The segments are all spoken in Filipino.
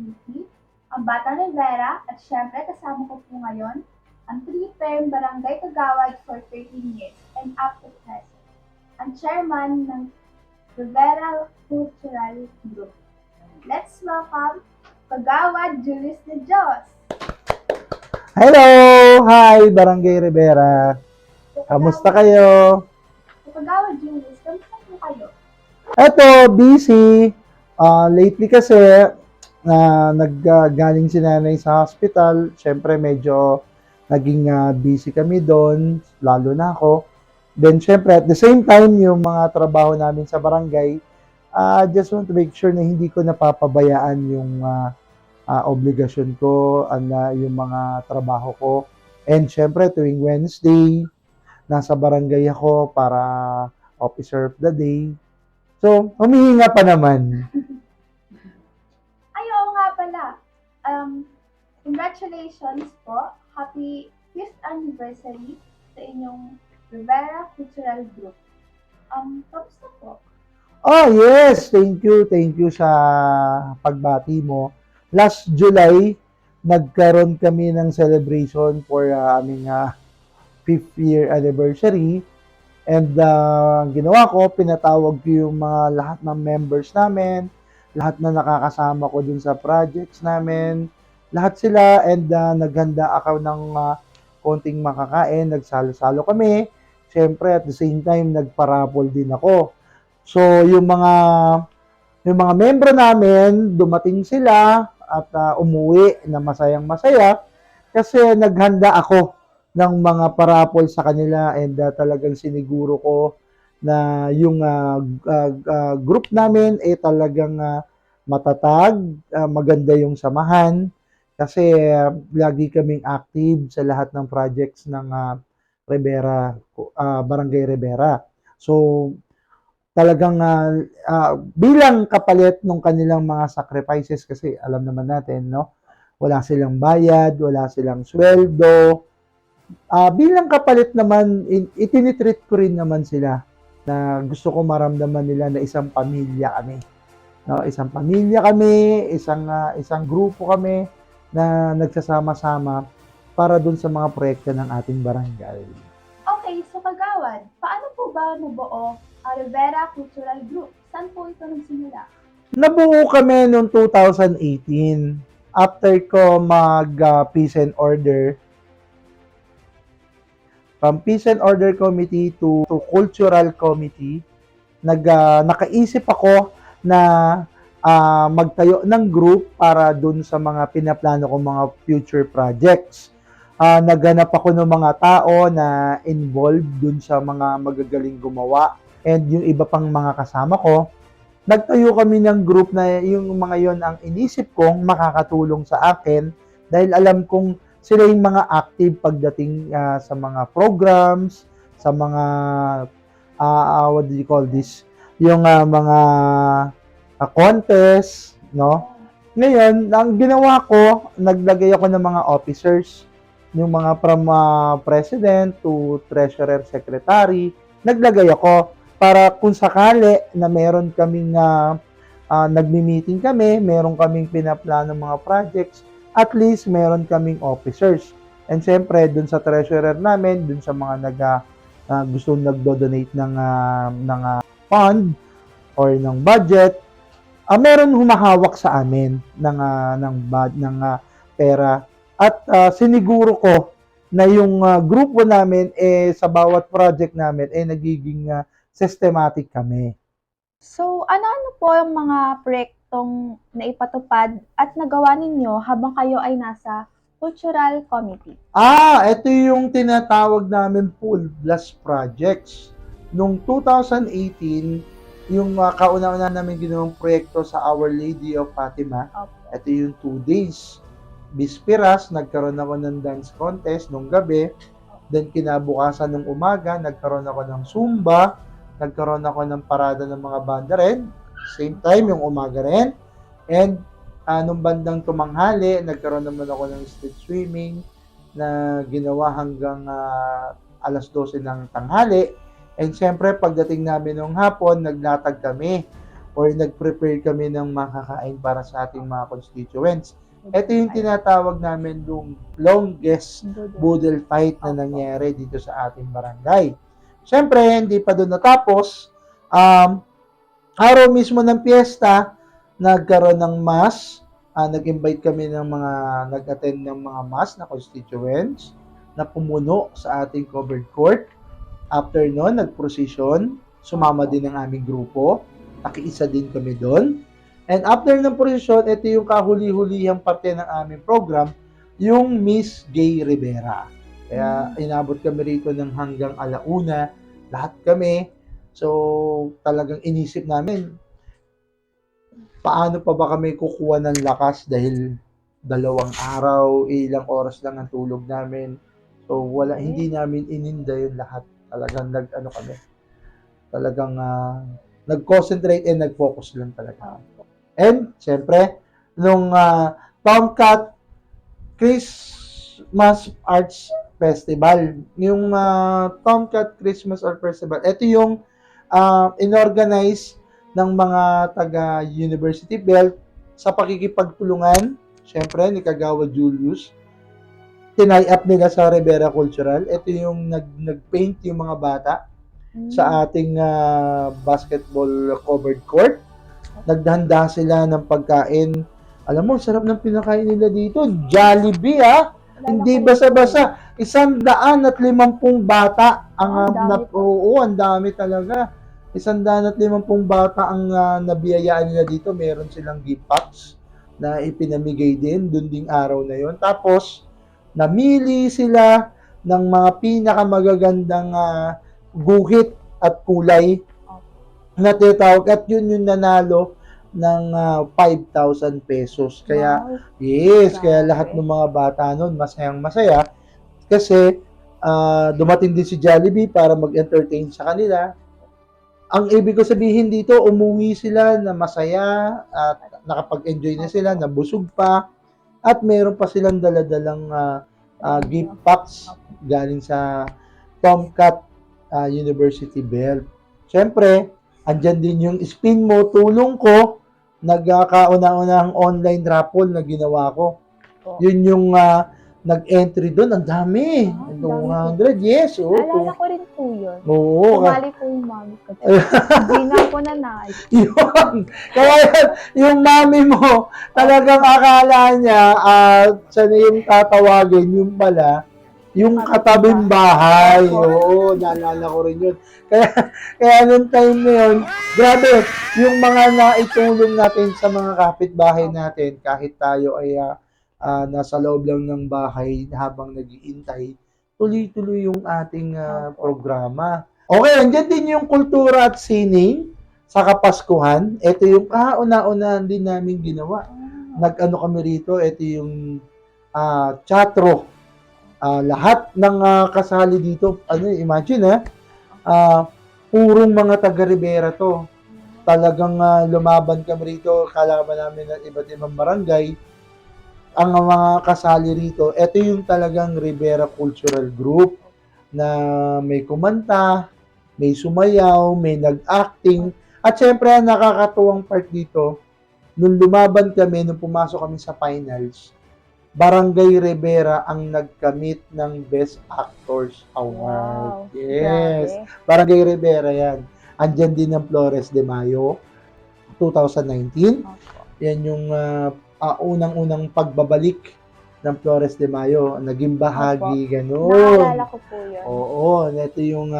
Community, ang Bata Rivera, at syempre kasama ko po ngayon ang three-term Barangay Kagawad for 13 years and up to present, ang chairman ng Rivera Cultural Group. Let's welcome Kagawad Julius de Dios. Hello! Hi, Barangay Rivera. Kamusta kayo? Kagawad Julius, kamusta po kayo? Eto, busy. Lately kasi, naggaling si nanay sa hospital. Siyempre, medyo naging busy kami doon, lalo na ako. Then, siyempre, at the same time, yung mga trabaho namin sa barangay, just want to make sure na hindi ko napapabayaan yung obligasyon ko, yung mga trabaho ko. And syempre, tuwing Wednesday, nasa barangay ako para officer of the day. So, humihinga pa naman. Ay, oo nga pala. Congratulations po. Happy 5th anniversary sa inyong Rivera Cultural Group. Kamusta po? Oh, yes. Thank you. Thank you sa pagbati mo. Last July, nagkaroon kami ng celebration for aming 5th year anniversary. And ginawa ko, pinatawag ko yung mga lahat ng members namin, lahat na nakakasama ko dun sa projects namin, lahat sila, and naghanda ako ng konting makakain, nagsalo-salo kami. Siyempre, at the same time, nagparapol din ako. So, yung mga membro namin, dumating sila at umuwi na masayang-masaya kasi naghanda ako ng mga parapol sa kanila, and talagang siniguro ko na yung group namin talagang matatag, maganda yung samahan kasi lagi kaming active sa lahat ng projects ng Rivera, Barangay Rivera. So, talagang bilang kapalit ng kanilang mga sacrifices, kasi alam naman natin, no? Wala silang bayad, wala silang sweldo. Bilang kapalit naman, itinitreat ko rin naman sila na gusto ko maramdaman nila na isang pamilya kami. No? Isang pamilya kami, isang grupo kami na nagsasama-sama para dun sa mga proyekto ng ating barangay. Okay, so Kagawad, paano po ba nabuo ang Rivera Cultural Group? Saan po ito nagsimula? Nabuo kami noong 2018. After ko mag-peace and order, from Peace and Order Committee to Cultural Committee, nakaisip ako na magtayo ng group para dun sa mga pinaplano kong mga future projects. Naghanap ako ng mga tao na involved dun sa mga magagaling gumawa, and yung iba pang mga kasama ko. Nagtayo kami ng group na yung mga yon ang inisip kong makakatulong sa akin dahil alam kong sila yung mga active pagdating sa mga programs, sa mga, what do you call this? Yung mga contest, no? Ngayon, ang ginawa ko, naglagay ako ng mga officers, yung mga from president to treasurer secretary, naglagay ako para kung sakali na meron kaming nagmi-meeting kami, meron kaming pinaplano mga projects, at least meron kaming officers. And siyempre, dun sa treasurer namin, dun sa mga gusto nagdo-donate ng fund or ng budget, meron humahawak sa amin ng pera. At siniguro ko na yung grupo namin sa bawat project namin nagiging systematic kami. So, ano-ano po yung mga proyektong naipatupad at nagawa ninyo habang kayo ay nasa Cultural Committee? Ito yung tinatawag namin Full Blast Projects. Noong 2018, yung kauna-una namin ginawang proyekto sa Our Lady of Fatima, ito yung 2 days. Bispiras, nagkaroon ako ng dance contest nung gabi. Then kinabukasan ng umaga, nagkaroon ako ng Zumba. Nagkaroon ako ng parada ng mga banda rin. Same time, yung umaga rin. And nung bandang tumanghali, nagkaroon naman ako ng street swimming na ginawa hanggang alas 12 ng tanghali. And syempre, pagdating namin ng hapon, naglatag kami. or nag-prepare kami ng makakain para sa ating mga constituents. Ito yung tinatawag namin yung longest boodle fight na nangyari dito sa ating barangay. Siyempre, hindi pa doon natapos. Araw mismo ng piyesta, nagkaroon ng mass. Nag-invite kami ng mga nag-attend ng mga mass na constituents na pumuno sa ating covered court. After nun, nag-procession. Sumama din ang aming grupo. Nakiisa din kami doon. And after ng procession, ito yung kahuli-hulihang parte ng aming program, yung Miss Gay Rivera. Kaya inabot kami rito ng hanggang alauna, lahat kami. So, talagang inisip namin, paano pa ba kami kukuha ng lakas dahil 2 araw, ilang oras lang ang tulog namin. So, hindi namin ininda yung lahat. Talagang nag-concentrate and nag-focus lang talaga. And, syempre, nung Tomcat Christmas Arts Festival, yung Tomcat Christmas Arts Festival, ito yung inorganize ng mga taga-University Belt sa pakikipagtulungan, syempre, ni Kagawa Julius. Tinay up nila sa Rivera Cultural. Ito yung nag-paint yung mga bata sa ating basketball covered court. Naghanda sila ng pagkain. Alam mo, sarap ng pinakain nila dito. Jollibee, Hindi basa-basa. 150 bata ang ang dami talaga. 150 bata ang nabiyayaan nila dito. Meron silang gift packs na ipinamigay din doon ding araw na yon. Tapos namili sila ng mga pinakamagagandang guhit at kulay na tinatawag, at yun yung nanalo ng 5,000 pesos. Kaya, kaya lahat ng mga bata noon masayang-masaya kasi dumating din si Jollibee para mag-entertain sa kanila. Ang ibig ko sabihin dito, umuwi sila na masaya at nakapag-enjoy na sila, nabusog pa, at meron pa silang daladalang gift packs galing sa Tomcat University Belt. Siyempre, andyan din yung spin mo, tulong ko, nagkakauna-unahang online raffle na ginawa ko. Yun yung nag-entry doon, ang dami. 200, yes. Alala ko rin po yun. Oo. Sumali po yung mami ko. Hindi na po nanay. Yun. Kaya yung mami mo, talagang akala niya, siya na yung tatawagin, yung pala, yung katabing bahay. Oo, naalala ko rin yun. Kaya nung time na yun, grabe, yung mga naitulong natin sa mga kapitbahay natin, kahit tayo ay nasa loob lang ng bahay habang nag-iintay, tuloy-tuloy yung ating programa. Okay, andyan din yung kultura at sining sa Kapaskuhan. Ito yung kauna-unahan din namin ginawa. Nag-ano kami rito, ito yung chatro. Lahat ng kasali dito, imagine purong mga taga-Rivera to. Talagang lumaban kami rito, kalaban namin ng iba't ibang barangay. Ang mga kasali rito, ito yung talagang Rivera Cultural Group na may kumanta, may sumayaw, may nag-acting. At syempre, ang nakakatuwang part dito, nung lumaban kami, nung pumasok kami sa finals, Barangay Rivera ang nagkamit ng Best Actors Award. Wow, Yes. grabe. Barangay Rivera yan. Andyan din ng Flores de Mayo, 2019. Yan yung unang-unang pagbabalik ng Flores de Mayo. Naging bahagi, ganun. Naalala ko po yun. Oo. Ito yung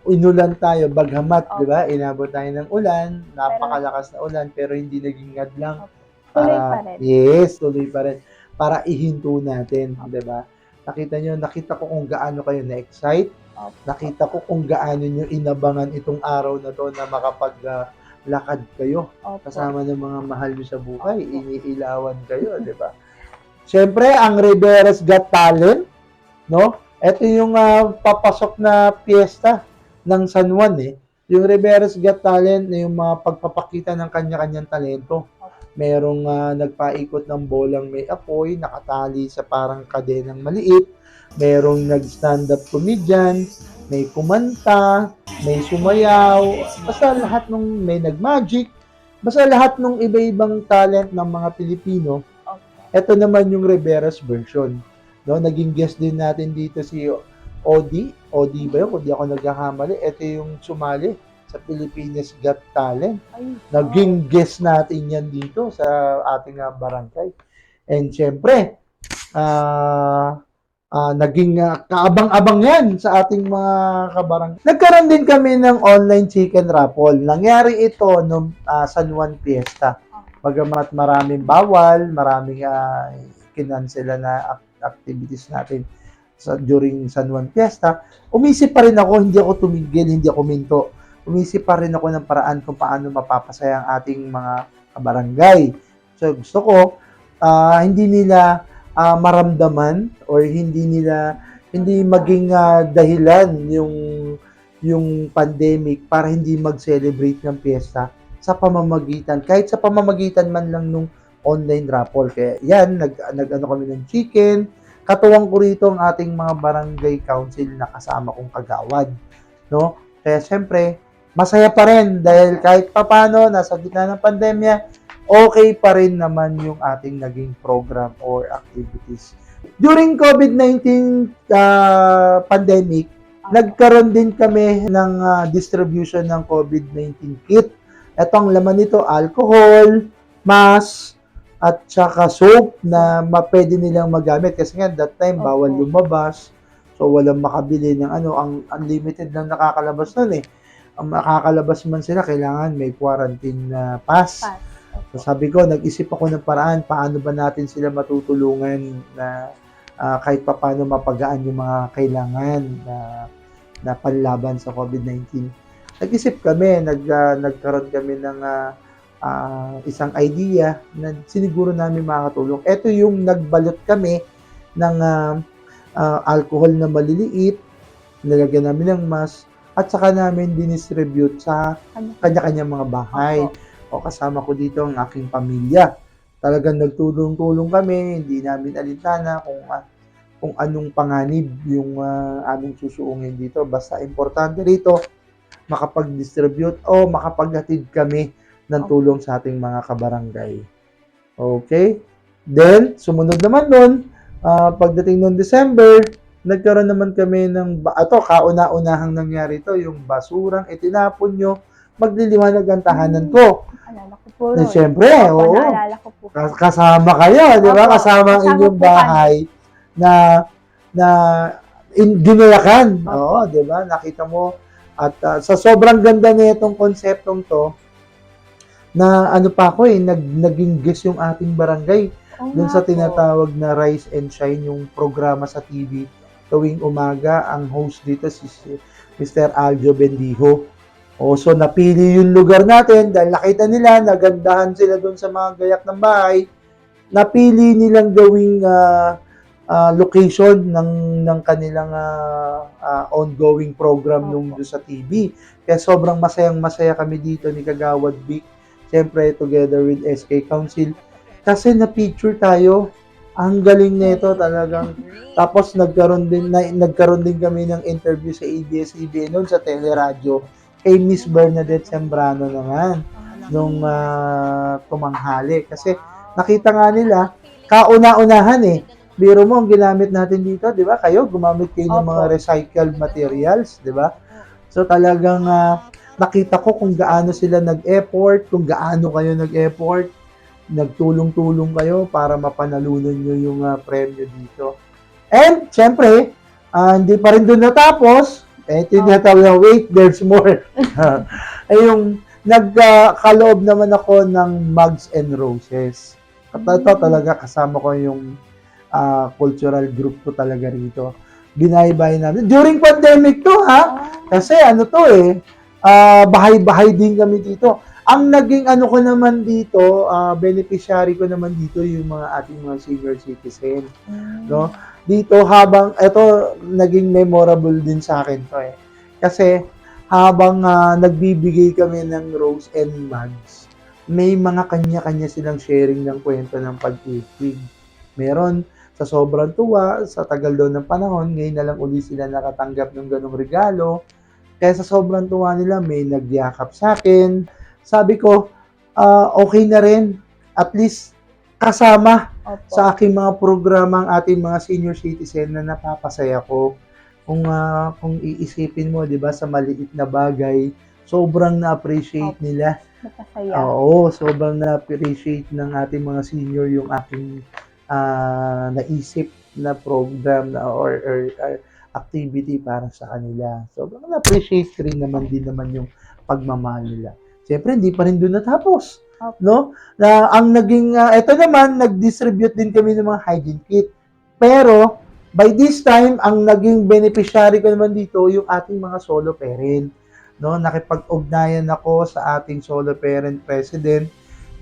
inulan tayo, baghamat, di ba? Inabot tayo ng ulan, napakalakas na ulan, pero hindi naging hadlang. Tuloy pa rin. Yes, tuloy pa rin. Para ihinto natin, di ba? Nakita ko kung gaano kayo na-excite. Nakita ko kung gaano nyo inabangan itong araw na to na makapaglakad kayo. Kasama ng mga mahal nyo sa buhay. Iniilawan kayo, di ba? Siyempre, ang Rivera's Got Talent, no? Ito yung papasok na piyesta ng San Juan, Yung Rivera's Got Talent na yung mga pagpapakita ng kanya-kanyang talento. Merong nagpaikot ng bolang may apoy, nakatali sa parang kadenang maliit. Merong nag-stand-up comedian, may kumanta, may sumayaw, basta lahat nung may nag-magic, basta lahat nung iba-ibang talent ng mga Pilipino. Ito naman yung Rivera's version. No, naging guest din natin dito si Odi ba yun? Kung di ako nagkakamali, ito yung sumali sa Pilipinas Got Talent. Naging guest natin yan dito sa ating barangay. And syempre, naging kaabang-abang yan sa ating mga kabarangay. Nagkaroon din kami ng online chicken raffle. Nangyari ito noong San Juan Fiesta. Bagamat maraming bawal, maraming kinansela na activities natin during San Juan Fiesta, umisip pa rin ako, hindi ako tumigil, hindi ako minto. Umisip pa rin ako ng paraan kung paano mapapasaya ang ating mga kabarangay. So gusto ko, hindi nila maramdaman or hindi maging dahilan yung pandemic para hindi mag-celebrate ng fiesta sa pamamagitan, kahit sa pamamagitan man lang nung online raffle. Kaya yan, nag-ano kami ng chicken. Katuwang ko rito ang ating mga barangay council na kasama kong kagawad. No? Kaya siyempre, masaya pa rin dahil kahit papano, nasa gitna ng pandemya, okay pa rin naman yung ating naging program or activities. During COVID-19 pandemic, nagkaroon din kami ng distribution ng COVID-19 kit. Itong laman nito, alcohol, mask, at saka soap na pwede nilang magamit. Kasi nga, that time, bawal lumabas. So, walang makabili ng ang unlimited lang nakakalabas nun eh. Ang makakalabas man sila, kailangan may quarantine pass. So, sabi ko, nag-isip ako ng paraan, paano ba natin sila matutulungan na kahit pa paano mapagaan yung mga kailangan na panlaban sa COVID-19. Nag-isip kami, nagkaroon kami ng isang idea na siniguro namin makakatulong. Ito yung nagbalot kami ng alcohol na maliliit, nilagyan namin ng mask, at saka namin dinistribute sa kanya-kanyang mga bahay. O kasama ko dito ang aking pamilya. Talagang nagtulong-tulong kami, hindi namin alintana kung anong panganib yung aming susuungin dito. Basta importante rito, makapag-distribute o makapaghatid kami ng tulong sa ating mga kabarangay. Okay? Then, sumunod naman nun, pagdating noong December, nagkaroon naman kami ng, kauna-unahang nangyari ito, yung basurang itinapon nyo, magliliwanag ang tahanan ko. Alala ko po. Siyempre, oo. Naalala ko po. Kasama kayo, di ba? Kasama ang inyong bahay na ginayakan. Oo, di ba? Nakita mo. At sa sobrang ganda nitong konseptong to, na naging guest yung ating barangay dun sa tinatawag na Rise and Shine, yung programa sa TV tuwing umaga. Ang host dito si Mr. Aljo Bendijo. So napili yung lugar natin dahil nakita nila, nagandahan sila dun sa mga gayak ng bahay. Napili nilang gawing location ng kanilang ongoing program nung sa TV. Kaya sobrang masayang-masaya kami dito ni Kagawad Vic, siyempre together with SK Council, kasi na-feature tayo. Ang galing nito talagang. Tapos nagkaroon din kami ng interview sa ABS-CBN noon sa teleradyo kay Miss Bernadette Sembrano naman nung tumanghali. Kasi nakita nga nila, kauna-unahan eh. Biro mo, ang ginamit natin dito, di ba? Kayo, gumamit kayo ng mga recycled materials, di ba? So talagang nakita ko kung gaano sila nag-effort, kung gaano kayo nag-effort, nagtulong-tulong kayo para mapanalunan nyo yung premyo dito. And, syempre, hindi pa rin doon natapos. Tinatawag na, wait, there's more. Ay yung nagkaloob naman ako ng Mugs and Roses. At ito talaga, kasama ko yung cultural group ko talaga rito. Binahay-bahay namin. During pandemic to, ha? Kasi bahay-bahay din kami dito. Ang naging ko naman dito, beneficiary ko naman dito yung mga ating mga senior citizen. No? Dito habang, ito naging memorable din sa akin to eh. Kasi habang nagbibigay kami ng rose and mugs, may mga kanya-kanya silang sharing ng kwento ng pag-ibig. Meron sa sobrang tuwa, sa tagal daw ng panahon, ngayon na lang uli sila nakatanggap ng ganong regalo. Kaya sa sobrang tuwa nila, may nagyakap sa akin. Sabi ko, okay na rin. At least, kasama Opo. sa aking mga programa ang ating mga senior citizen na napapasaya ko. Kung iisipin mo, 'di ba, sa maliit na bagay, sobrang na-appreciate Opo. nila. Napasaya. Oo, sobrang na-appreciate ng ating mga senior yung aking naisip na program or activity para sa kanila. Sobrang na-appreciate rin naman din naman yung pagmamahal nila. Siyempre, hindi pa rin doon natapos. Opo. No? Na ang naging, ito naman, nag-distribute din kami ng mga hygiene kit. Pero, by this time, ang naging beneficiary ko naman dito, yung ating mga solo parent. No? Nakipag-ugnayan ako sa ating solo parent president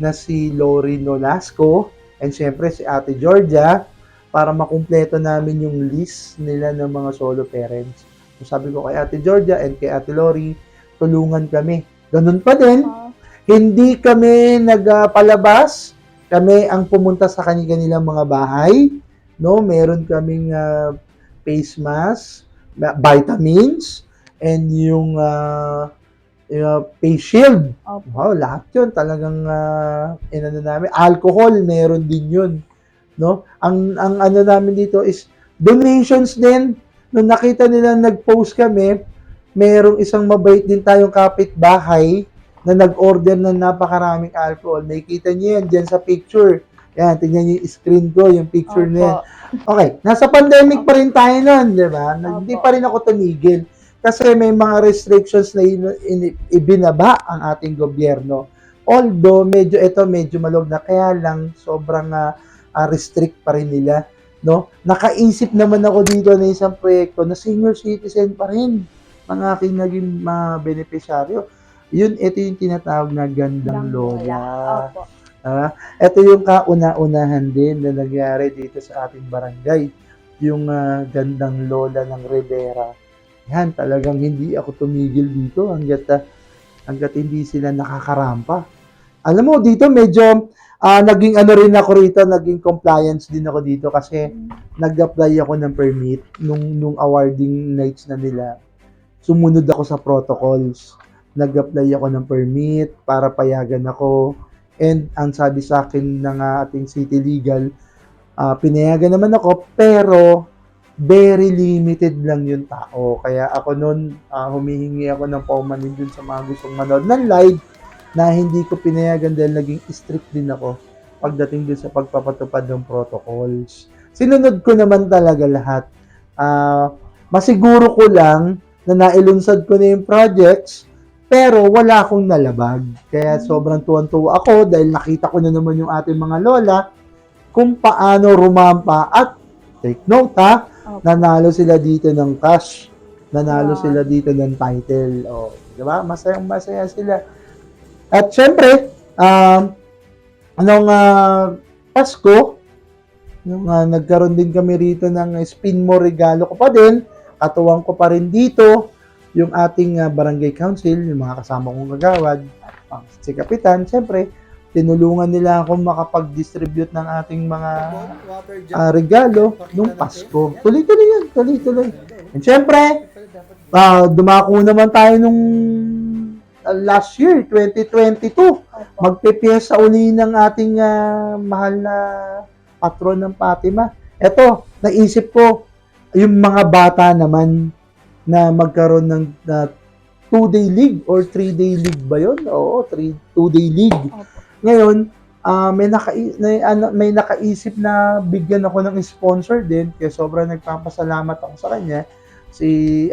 na si Lori Nolasco and syempre si Ate Georgia para makumpleto namin yung list nila ng mga solo parents. So, sabi ko kay Ate Georgia and kay Ate Lori, tulungan kami. Ganun pa din, hindi kami nagpalabas. Kami ang pumunta sa kanilang mga bahay. No, meron kaming face mask, vitamins, and yung face shield. Opo. Wow, lahat 'yun talagang inano namin. Alcohol, meron din 'yun, no? Ang ano namin dito is donations din. Nung nakita nila nag-post kami, merong isang mabait din tayong kapitbahay na nag-order ng napakaraming alcohol. Nakikita niyo yan dyan sa picture. Yan, tingnan niyo yung screen ko, yung picture Opo. na yan. Okay, nasa pandemic pa rin tayo nun, di ba? Hindi Opo. pa rin ako tumigil. Kasi may mga restrictions na ibinaba ang ating gobyerno. Although, medyo malog na. Kaya lang, sobrang restrict pa rin nila. No? Nakaisip naman ako dito na isang proyekto na senior citizen pa rin ang aking naging beneficiaryo. Ito yung tinatawag na gandang lola. Opo. Ito yung kauna-unahan din na nangyari dito sa ating barangay. Yung gandang lola ng Rivera. Yan, talagang hindi ako tumigil dito hanggat hindi sila nakakarampa. Alam mo, dito medyo naging ano rin ako rito, naging compliance din ako dito kasi nag-apply ako ng permit nung awarding nights na nila. Sumunod ako sa protocols. Nag-apply ako ng permit para payagan ako. And ang sabi sa akin ng ating city legal, pinayagan naman ako, pero very limited lang yung tao. Kaya ako noon, humihingi ako ng paumanin dun sa mga gustong manood ng live na hindi ko pinayagan dahil naging strict din ako pagdating dun sa pagpapatupad ng protocols. Sinunod ko naman talaga lahat. Masiguro ko lang na nailunsad ko na yung projects, pero wala akong nalabag. Kaya sobrang tuwan-tuwa ako dahil nakita ko na naman yung ating mga lola kung paano rumampa at take note nanalo sila dito ng cash. Nanalo sila dito ng title. O, di ba? Masayang-masaya sila. At syempre, nung Pasko, nung nagkaroon din kami rito ng spin mo regalo ko pa din, katuwang ko pa rin dito, yung ating barangay council, yung mga kasama kong kagawad, si Kapitan, syempre, tinulungan nila akong makapag-distribute ng ating mga regalo nung Pasko. Tuloy-tuloy yan, tuloy-tuloy. And syempre, dumako naman tayo nung last year, 2022. Magpipiesta uli ng ating mahal na patron ng Fatima. Eto, naisip ko, yung mga bata naman na magkaroon ng 2-day league or 3-day league ba yun? Oo, 2-day league. Ngayon, may nakaisip na bigyan ako ng sponsor din, kaya sobrang nagpapasalamat ako sa kanya.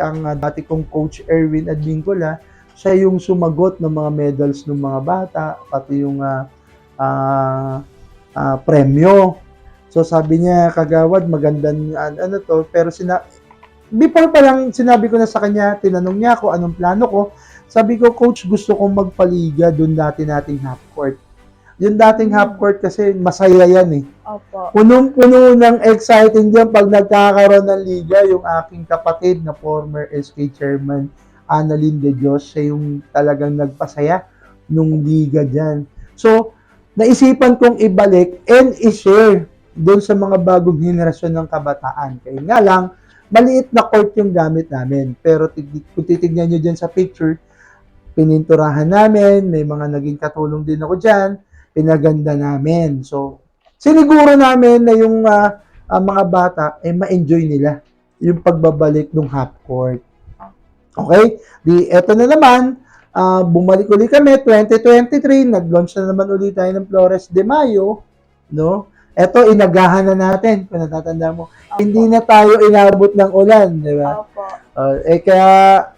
Ang dati kong coach Erwin Advincula, siya yung sumagot ng mga medals ng mga bata, pati yung premyo. So sabi niya, kagawad, magandang ano to, pero before pa lang sinabi ko na sa kanya, tinanong niya ako anong plano ko. Sabi ko, coach, gusto kong magpaliga doon dati nating half court. Yung dating half court kasi masaya yan eh. Opo. Punong-puno ng exciting dyan pag nagkakaroon ng liga, yung aking kapatid na former SK chairman, Annalyn De Dios, siya yung talagang nagpasaya nung liga dyan. So, naisipan kong ibalik and i-share doon sa mga bagong henerasyon ng kabataan. Kaya nga lang, maliit na court yung gamit namin. Pero kung titignan nyo dyan sa picture, pininturahan namin, may mga naging katulong din ako dyan, pinaganda namin. So, siniguro namin na yung mga bata, ma-enjoy nila yung pagbabalik ng half court. Okay? Eto na naman, bumalik ulit kami, 2023, nag-launch na naman ulit tayo ng Flores de Mayo, no? Eto, inagahan na natin, kung natatanda mo. Opo. Hindi na tayo inabot ng ulan, di ba? Opo. Kaya,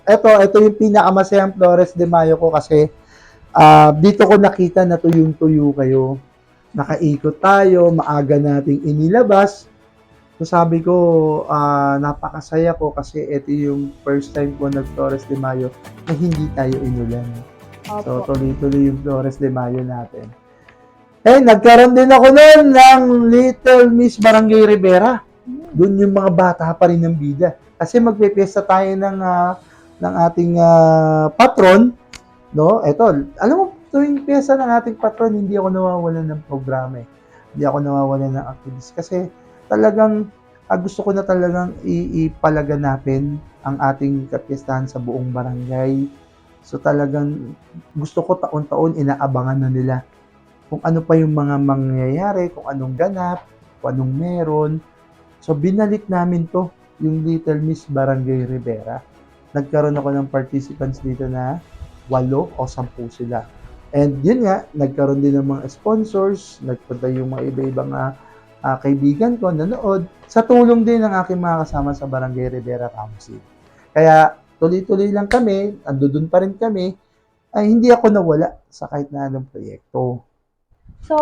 ito yung pinakamasayang Flores de Mayo ko kasi dito ko nakita na tuyong-tuyo kayo. Nakaikot tayo, maaga nating inilabas. So sabi ko, napakasaya ko kasi ito yung first time ko nag-Flores de Mayo na hindi tayo inulan. So Opo. tuloy-tuloy yung Flores de Mayo natin. Nagkaroon din ako noon ng Little Miss Barangay Rivera. Doon yung mga bata pa rin ng bida. Kasi magpe-fiesta tayo ng ating patron, no? Ito, alam mo, tuwing fiesta ng ating patron, hindi ako nawawalan ng programa. Hindi ako nawawalan ng activities kasi talagang gusto ko na talagang ipalaganapin ang ating kapiestahan sa buong barangay. So talagang gusto ko taon-taon inaabangan na nila kung ano pa yung mga mangyayari, kung anong ganap, kung anong meron. So binalik namin to, yung Little Miss Barangay Rivera. Nagkaroon ako ng participants dito na 8 o 10 sila. And yun nga, nagkaroon din ng mga sponsors, nagpunta yung mga iba-ibang kaibigan ko, nanood, sa tulong din ng aking mga kasama sa Barangay Rivera Council. Kaya tuloy-tuloy lang kami, andun pa rin kami, ay hindi ako nawala sa kahit na anong proyekto. So,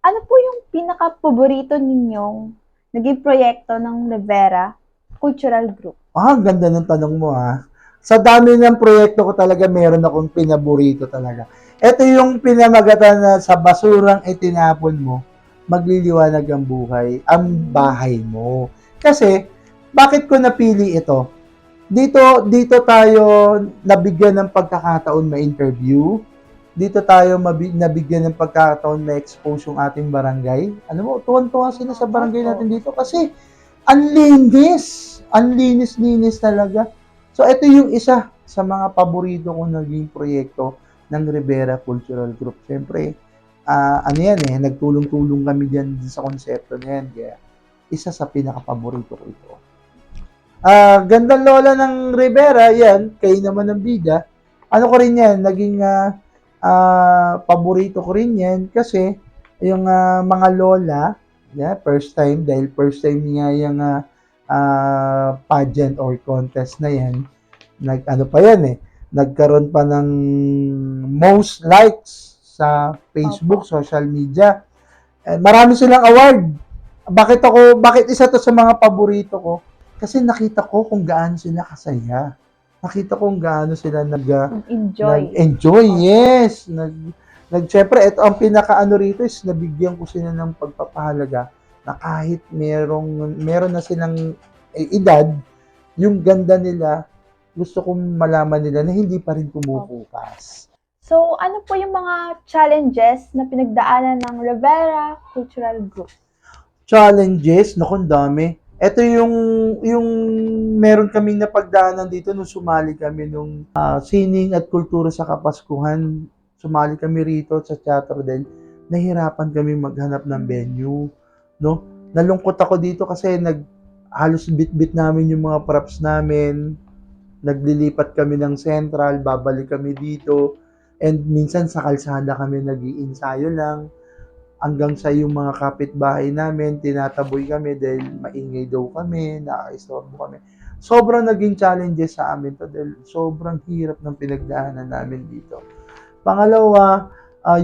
ano po yung pinaka-paborito ninyong naging proyekto ng Rivera Cultural Group? Ganda ng tanong mo ha. Sa dami ng proyekto ko talaga, meron akong pinaborito talaga. Ito yung pinamagatan na sa basurang itinapon mo, magliliwanag ang buhay, ang bahay mo. Kasi, bakit ko napili ito? Dito tayo nabigyan ng pagkakataon ma-interview. Dito tayo nabigyan ng pagkakataon ma-expose yung ating barangay. Alam mo, tuwan-tuwa sila sa barangay natin dito kasi ang linis talaga. So, ito yung isa sa mga paborito kong naging proyekto ng Rivera Cultural Group. Siyempre, nagtulong-tulong kami dyan sa konsepto na yan. Kaya, isa sa pinaka-paborito ko ito. Gandang lola ng Rivera, yan, kayo naman ng bida. Ano ko rin yan, naging paborito ko rin yan kasi yung mga lola, first time nga yung pageant or contest na yan, nagkaroon pa ng most likes sa Facebook, social media. Marami silang award. Bakit isa to sa mga paborito ko? Kasi nakita ko kung gaano sila kasaya. Nakita ko kung gaano sila nag-enjoy. Yes. Siyempre, ito ang pinaka-ano rito is nabigyan ko sila ng pagpapahalaga na kahit meron na silang edad, yung ganda nila, gusto kong malaman nila na hindi pa rin kumukupas. So, ano po yung mga challenges na pinagdaanan ng Rivera Cultural Group? Challenges? Naku, dami. Ito yung meron kaming napagdaanan dito nung sumali kami nung sining at kultura sa Kapaskuhan. Sumali kami rito sa teatro din. Nahirapan kami maghanap ng venue. No? Nalungkot ako dito kasi halos bit-bit namin yung mga props namin. Naglilipat kami ng Central, babalik kami dito. And minsan sa kalsada kami nag-iinsayo lang. Hanggang sa yung mga kapitbahay namin, tinataboy kami dahil maingay daw kami, nakaka-istorbo kami. Sobrang naging challenges sa amin to dahil sobrang hirap ng pinagdaanan namin dito. Pangalawa,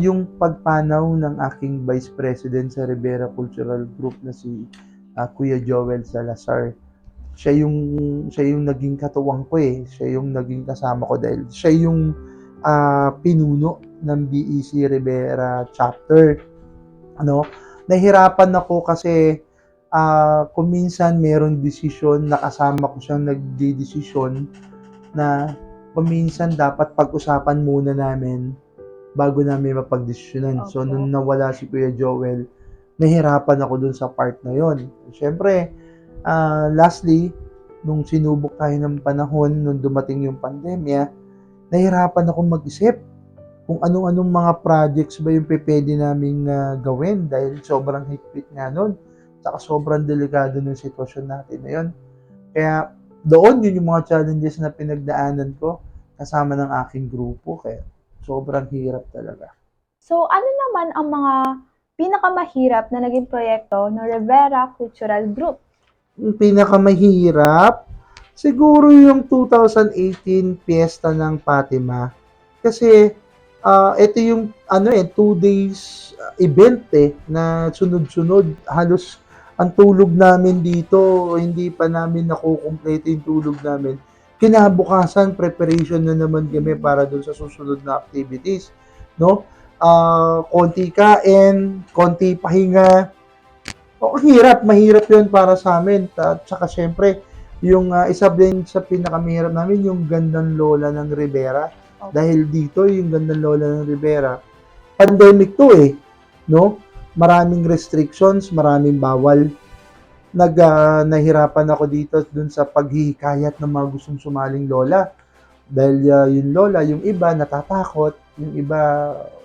yung pagpanaw ng aking Vice President sa Rivera Cultural Group na si Kuya Joel Salazar. Siya yung naging katuwang ko eh. Siya yung naging kasama ko dahil siya yung pinuno ng BEC Rivera chapter. Nahirapan ako kasi kung minsan meron desisyon, nakasama ko siyang nagdidesisyon na kung minsan dapat pag-usapan muna namin bago namin mapagdesisyonan. So, nung nawala si Kuya Joel, nahirapan ako dun sa part na yon. Siyempre, lastly, nung sinubok tayo ng panahon, nung dumating yung pandemya, nahirapan akong mag-isip kung anong-anong mga projects ba yung pwede naming gawin dahil sobrang higpit nga nun. Saka sobrang delikado ng sitwasyon natin ngayon. Kaya doon, yun yung mga challenges na pinagdaanan ko kasama ng aking grupo. Kaya sobrang hirap talaga. So, ano naman ang mga pinakamahirap na naging proyekto ng Rivera Cultural Group? Yung pinakamahirap, siguro yung 2018 Fiesta ng Fatima. Kasi, ito yung, 2 days event na sunod-sunod. Halos, ang tulog namin dito, hindi pa namin nakukumpleto yung tulog namin. Kinabukasan, preparation na naman kami para dun sa susunod na activities. No? Konti kain, konti pahinga. Mahirap yun para sa amin. At saka syempre, yung isa din sa pinakamahirap namin, yung gandang lola ng Rivera. Okay. Dahil dito, yung gandang lola ng Rivera, pandemic to no? Maraming restrictions, maraming bawal. Nahirapan ako dito dun sa paghihikayat ng mga gustong sumaling lola. Dahil yung lola, yung iba natatakot, yung iba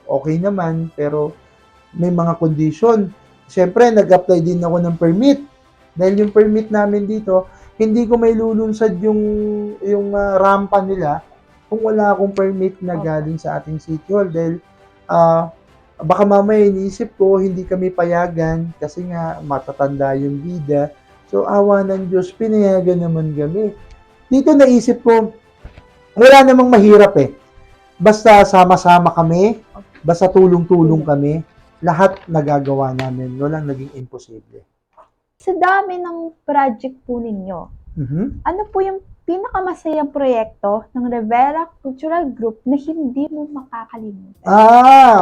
okay naman, pero may mga condition. Siyempre, nag-apply din ako ng permit. Dahil yung permit namin dito, hindi ko may lulunsad yung rampa nila kung wala akong permit na galing sa ating city hall. Dahil baka mamaya iniisip ko, hindi kami payagan kasi nga matatanda yung bida. So, awa ng Diyos, pinayagan naman kami. Dito naisip ko, wala namang mahirap Basta sama-sama kami, basta tulong-tulong kami, lahat nagagawa namin. Walang naging imposible. Sa dami ng project po ninyo, ano po yung pinakamasayang proyekto ng Rivera Cultural Group na hindi mo makakalimutan?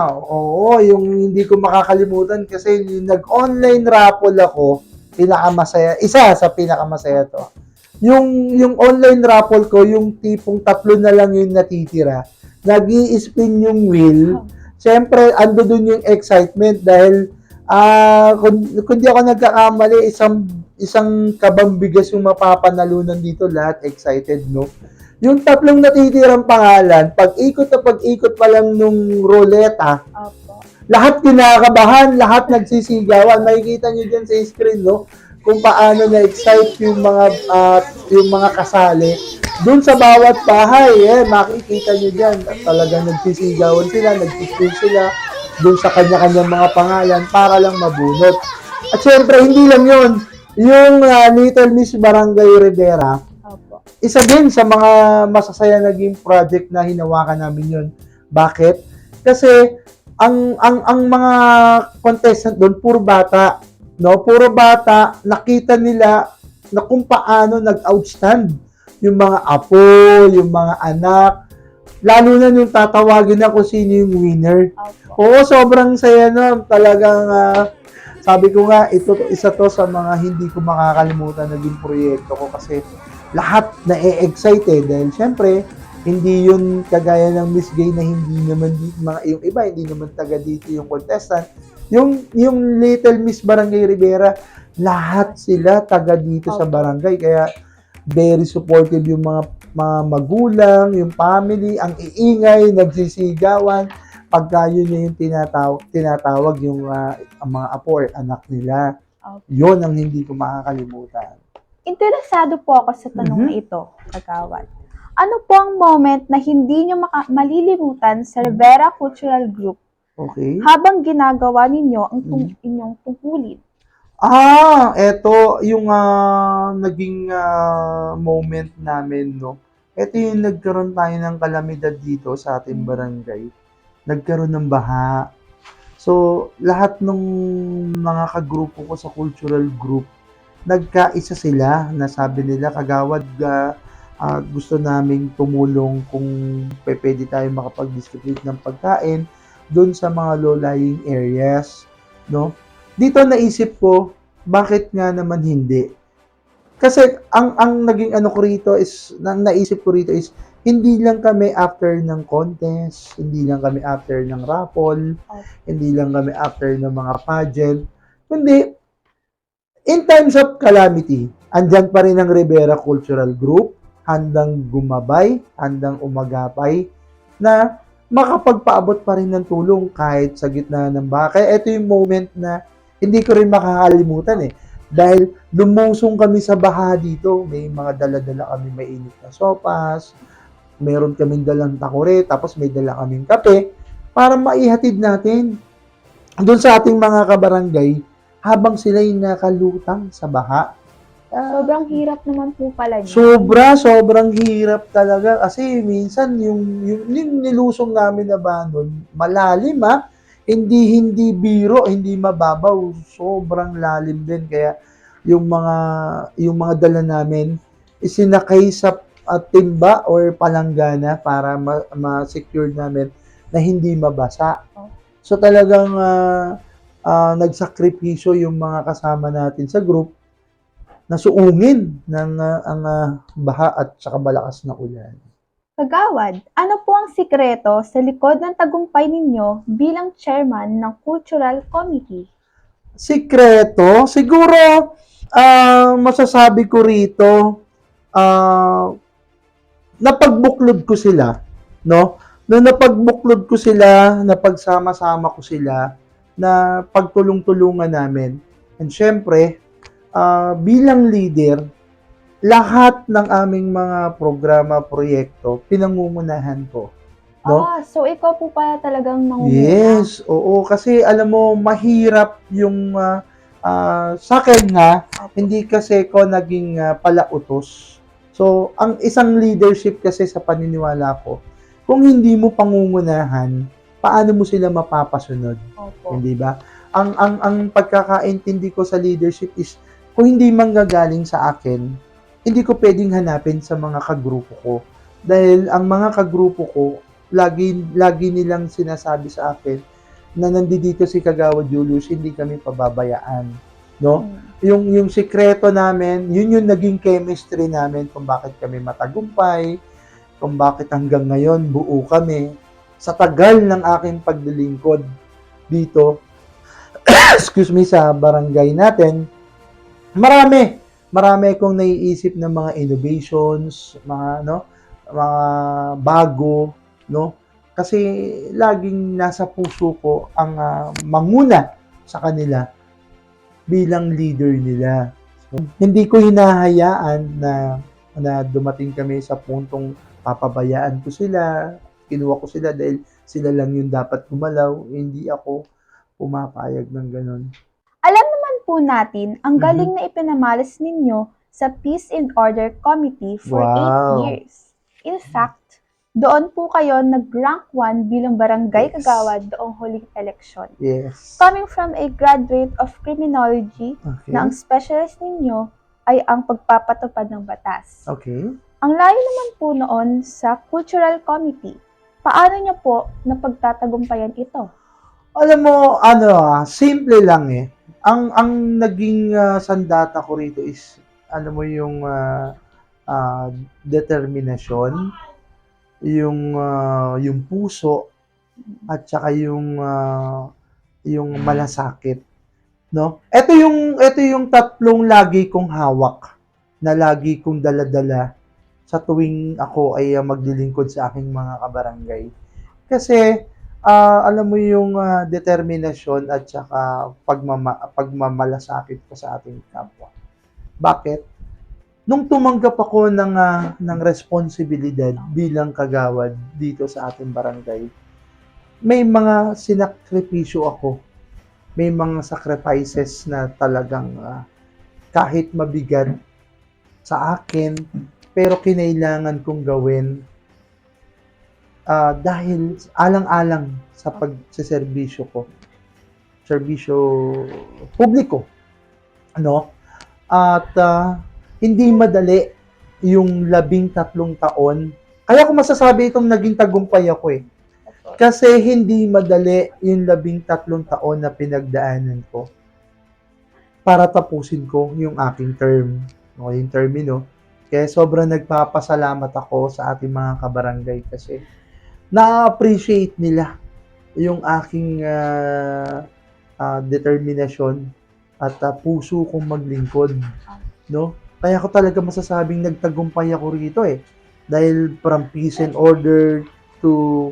Oo, yung hindi ko makakalimutan kasi yung nag-online raffle ako, pinakamasaya, isa sa pinakamasaya to. Yung online raffle ko, yung tipong 3 na lang yung natitira, nag-i-spin yung wheel. Siyempre, ando dun yung excitement dahil kung di ako nagkakamali, isang kabang bigas yung mapapanalunan dito, lahat excited, no? Yung 3 natitirang pangalan, pag-ikot pa lang nung roleta, lahat kinakabahan, lahat nagsisigawan. Makikita nyo dyan sa screen, no? Kung paano na-excite yung mga kasali. Doon sa bawat bahay, makikita nyo dyan. Talagang nagsisigawan sila, nagsispin sila doon sa kanya-kanyang mga pangalan para lang mabunot. At syempre, hindi lang yun. Yung Little Miss Barangay Rivera, isa din sa mga masasaya naging project na hinawakan namin yun. Bakit? Kasi ang mga contestant doon, puro bata. No? Puro bata, nakita nila na kung paano nag-outstand yung mga apo, yung mga anak, lalo na yung tatawagin na kung sino yung winner. Oo, sobrang saya nun. Talagang, sabi ko nga, isa to sa mga hindi ko makakalimutan naging proyekto ko kasi lahat na-excited dahil syempre, hindi yun kagaya ng Miss Gay na hindi naman yung iba, hindi naman taga dito yung contestant. Yung Little Miss Barangay Rivera, lahat sila taga dito sa barangay. Kaya very supportive yung mga magulang, yung family, ang iingay, nagsisigawan. Pagka yun yung tinatawag yung ang mga apo or anak nila. Yun ang hindi ko makakalimutan. Interesado po ako sa tanong na ito, Kagawad. Ano po ang moment na hindi nyo malilimutan sa Rivera Cultural Group habang ginagawa ninyo ang inyong tungkulin? Eto yung naging moment namin, no? Ito yung nagkaroon tayo ng kalamidad dito sa ating barangay. Nagkaroon ng baha. So, lahat ng mga kagrupo ko sa cultural group, nagkaisa sila na sabi nila, Kagawad, gusto naming tumulong kung pwede tayo makapag-distribute ng pagkain doon sa mga low-lying areas, no? Dito naisip ko, bakit nga naman hindi? Kasi ang naging naisip ko rito is, hindi lang kami after ng contest, hindi lang kami after ng raffle, hindi lang kami after ng mga pageant, kundi in times of calamity, andyan pa rin ang Rivera Cultural Group, handang gumabay, handang umagapay, na makapagpaabot pa rin ng tulong kahit sa gitna ng baha. Kaya ito yung moment na hindi ko rin makakalimutan eh. Dahil lumusong kami sa baha dito, may mga dala-dala kami mainit na sopas, meron kaming dalang takore, tapos may dala kaming kape, para maihatid natin doon sa ating mga kabarangay habang sila'y nakalutang sa baha. Sobrang hirap naman po pala niya. Sobrang hirap talaga kasi minsan yung nilusong namin na ba nun, malalim hindi biro, hindi mababaw, sobrang lalim din kaya yung mga dala namin isinakay sa timba or palanggana para ma-secure namin na hindi mabasa. So talagang nagsakripisyo yung mga kasama natin sa group na suungin ng ang baha at saka malakas na ulan. Kagawad, ano po ang sikreto sa likod ng tagumpay ninyo bilang chairman ng Cultural Committee? Sikreto? Siguro, masasabi ko rito, napagbuklod ko sila, no? Nung napagbuklod ko sila, napagsama-sama ko sila, na pagtulong-tulungan namin. And syempre, bilang leader, lahat ng aming mga programa, proyekto, pinangungunahan ko. No? So ikaw po pala talagang nangunguna. Yes, oo. Kasi alam mo, mahirap yung sa akin nga, hindi kasi ko naging palautos. So, ang isang leadership kasi sa paniniwala ko, kung hindi mo pangungunahan, paano mo sila mapapasunod? Opo. Hindi ba? Ang pagkakaintindi ko sa leadership is, kung hindi manggagaling sa akin, hindi ko pwedeng hanapin sa mga kagrupo ko. Dahil ang mga kagrupo ko, lagi nilang sinasabi sa akin na nandito si Kagawad Julius, hindi kami pababayaan. No? Yung sikreto namin, yun yung naging chemistry namin kung bakit kami matagumpay, kung bakit hanggang ngayon buo kami. Sa tagal ng aking paglilingkod dito, excuse me, sa barangay natin, marami akong naiisip ng mga innovations, mga bago, no? Kasi laging nasa puso ko ang manguna sa kanila bilang leader nila. So, hindi ko hinahayaan na dumating kami sa puntong papabayaan ko sila, kinuha ko sila dahil sila lang yung dapat gumalaw, hindi ako pumapayag ng ganun. Alam naman po natin ang galing na ipinamalas ninyo sa Peace and Order Committee for 8 years. In fact, doon po kayo nag-rank 1 bilang barangay kagawad doong huling eleksyon. Yes. Coming from a graduate of criminology, na ang specialist ninyo ay ang pagpapatupad ng batas. Okay. Ang layo naman po noon sa Cultural Committee. Paano niyo po napagtatagumpayan ito? Alam mo, simple lang eh. Ang naging sandata ko rito is, alam mo yung determinasyon, yung puso, at saka yung malasakit, no? Ito yung tatlong lagi kong hawak, na lagi kong dala-dala sa tuwing ako ay maglilingkod sa aking mga kabarangay. Kasi alam mo yung determinasyon at saka pagmamalasakit ko sa ating kapwa. Bakit? Nung tumanggap ako ng responsibilidad bilang kagawad dito sa ating barangay, may mga sinakripisyo ako. May mga sacrifices na talagang kahit mabigat sa akin, pero kinailangan kong gawin dahil alang-alang sa pagseserbisyo ko. Serbisyo publiko. Ano? At hindi madali yung 13 taon. Kaya ko masasabi itong naging tagumpay ako eh. Kasi hindi madali yung 13 taon na pinagdaanan ko para tapusin ko yung aking term. O yung termino. Kaya sobrang nagpapasalamat ako sa ating mga kabarangay kasi na-appreciate nila yung aking determinasyon at puso kong maglingkod, no? Kaya ko talaga masasabing nagtagumpay ako rito eh. Dahil from peace and order to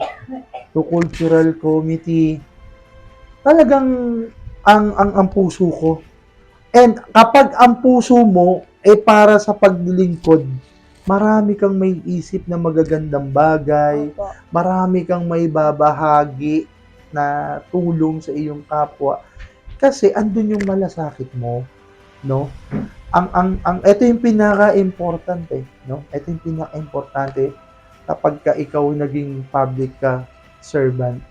cultural committee, talagang ang puso ko. And kapag ang puso mo para sa paglilingkod, marami kang may isip na magagandang bagay, Opo. marami kang may babahagi na tulong sa iyong kapwa. Kasi andun yung malasakit mo, no? Ito yung pinaka-importante, no? Ito yung pinaka-importante kapag ka ikaw naging public ka servant,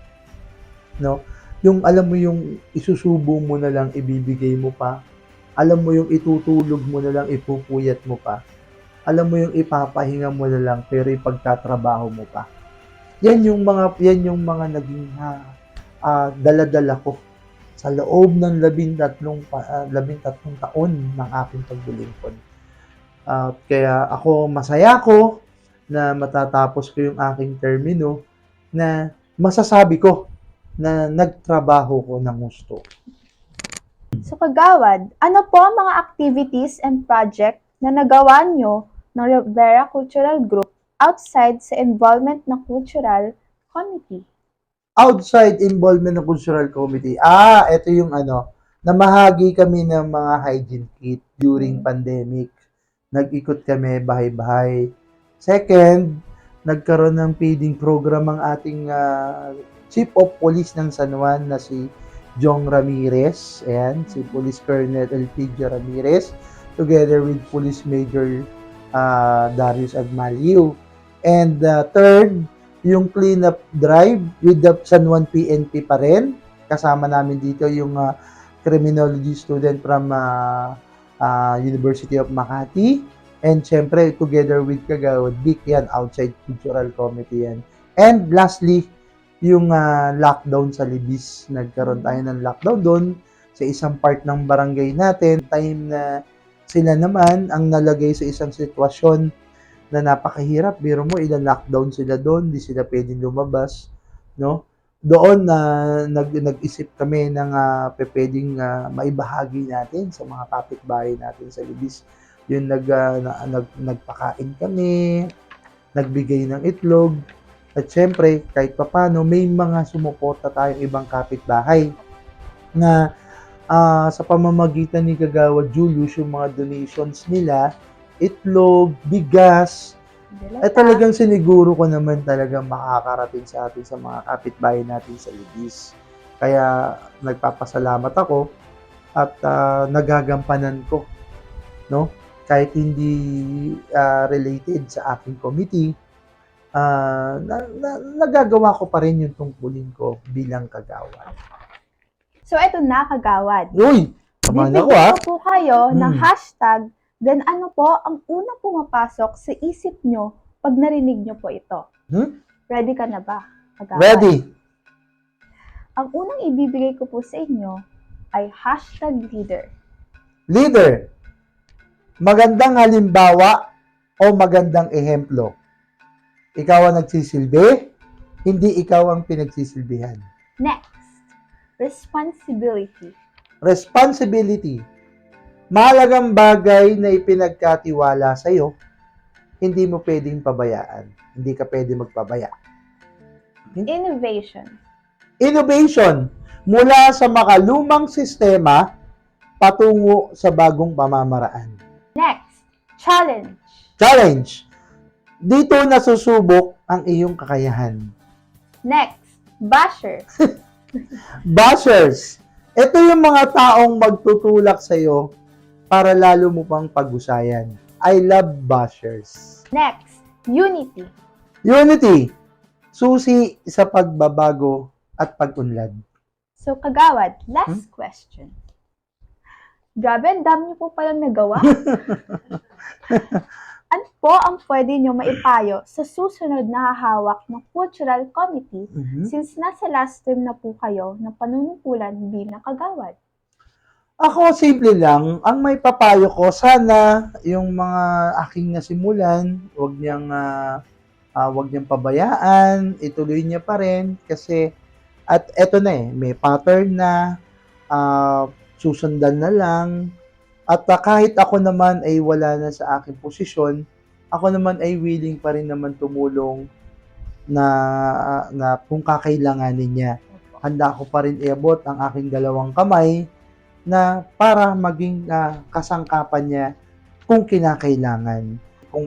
no? Yung alam mo yung isusubo mo na lang, ibibigay mo pa. Alam mo yung itutulog mo na lang, ipupuyat mo pa. Alam mo yung ipapahinga mo na lang, pero ipagtatrabaho mo pa. Yan yung mga naging dala-dala ko sa loob ng 13 taon ng aking paglilingkod. Kaya ako, masaya ko na matatapos ko yung aking termino na masasabi ko na nagtrabaho ko ng gusto. So Kagawad, ano po ang mga activities and project na nagawa nyo ng Rivera Cultural Group outside sa involvement ng Cultural Committee? Outside involvement ng Cultural Committee, ito yung namahagi kami ng mga hygiene kit during pandemic. Nag-ikot kami bahay-bahay. Second, nagkaroon ng feeding program ang ating Chief of Police ng San Juan na si Jong Ramirez, ayan, si Police Colonel Elpidio Ramirez, together with Police Major Darius Agmaliu. And third, yung cleanup drive with the San Juan PNP pa rin. Kasama namin dito yung criminology student from University of Makati. And syempre, together with Kagawad Vic, yan, outside Cultural Committee yan. And lastly, yung lockdown sa Libis. Nagkaroon tayo ng lockdown doon sa isang part ng barangay natin. Time na sila naman ang nalagay sa isang sitwasyon na napakahirap. Biro mo, ila-lockdown sila doon, di sila pwedeng lumabas, no? Doon nag-isip kami ng pwedeng maibahagi natin sa mga kapitbahay natin sa Libis. Yung nagpakain kami, nagbigay ng itlog, at syempre, kahit papano, may mga sumuporta tayong ibang kapitbahay na sa pamamagitan ni Kagawad Julius, yung mga donations nila, itlog, bigas, talagang siniguro ko naman talagang makakarating sa atin sa mga kapitbahay natin sa Libis. Kaya nagpapasalamat ako at nagagampanan ko, no? Kahit hindi related sa aking committee, nagagawa ko pa rin yung tungkulin ko bilang kagawad. So ito na, Kagawad. Uy! Tama na ako Bibigyan ko po kayo ng hashtag, then ano po ang unang pumapasok sa isip nyo pag narinig nyo po ito? Ready ka na ba, Kagawad? Ready! Ang unang ibibigay ko po sa inyo ay hashtag leader. Leader! Magandang halimbawa o magandang ehemplo. Ikaw ang nagsisilbi, hindi ikaw ang pinagsisilbihan. Next, responsibility. Responsibility. Mahalagang bagay na ipinagkatiwala sa'yo, hindi mo pwedeng pabayaan. Hindi ka pwedeng magpabaya. Innovation. Innovation. Mula sa makalumang sistema, patungo sa bagong pamamaraan. Next, challenge. Challenge. Dito nasusubok ang iyong kakayahan. Next, basher. Bashers. Ito yung mga taong magtutulak sa'yo para lalo mo pang pag-usayan. I love bashers. Next, unity. Unity. Susi sa pagbabago at pag-unlad. So, Kagawad, last question. Grabe, ang dami niyo po palang nagawa. Ano po ang pwede nyo maipayo sa susunod na hahawak ng Cultural Committee since nasa last term na po kayo ng panunungkulan bilang kagawad? Ako, simple lang. Ang may papayo ko, sana yung mga aking nasimulan, wag niyang pabayaan, ituloy niya pa rin kasi at eto na may pattern na, susundan na lang, At kahit ako naman ay wala na sa aking posisyon, ako naman ay willing pa rin naman tumulong na kung kakailanganin niya. Handa ko pa rin iabot ang aking dalawang kamay na para maging kasangkapan niya kung kinakailangan.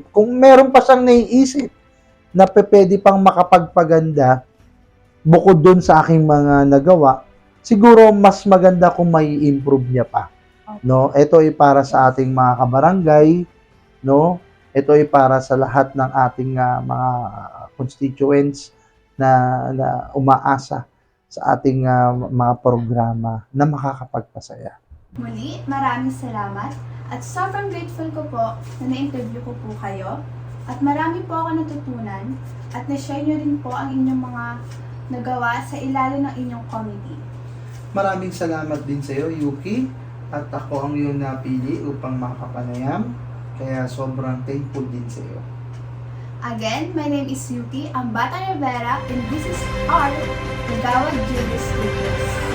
Kung meron pa siyang naiisip na pwede pang makapagpaganda bukod dun sa aking mga nagawa, siguro mas maganda kung may improve niya pa. No? Ito ay para sa ating mga kabarangay, no? Ito ay para sa lahat ng ating mga constituents na umaasa sa ating mga programa na makakapagpasaya. Muli, maraming salamat at sobrang grateful ko po na na-interview ko po kayo at marami po ako natutunan at na-share nyo rin po ang inyong mga nagawa sa ilalim ng inyong committee. Maraming salamat din sa iyo, Yuki, at ako ang iyong napili upang makapanayam, kaya sobrang thankful din sa iyo. Again, my name is Yuki, ang Bata Rivera, and this is our Kagawad Junior Studios.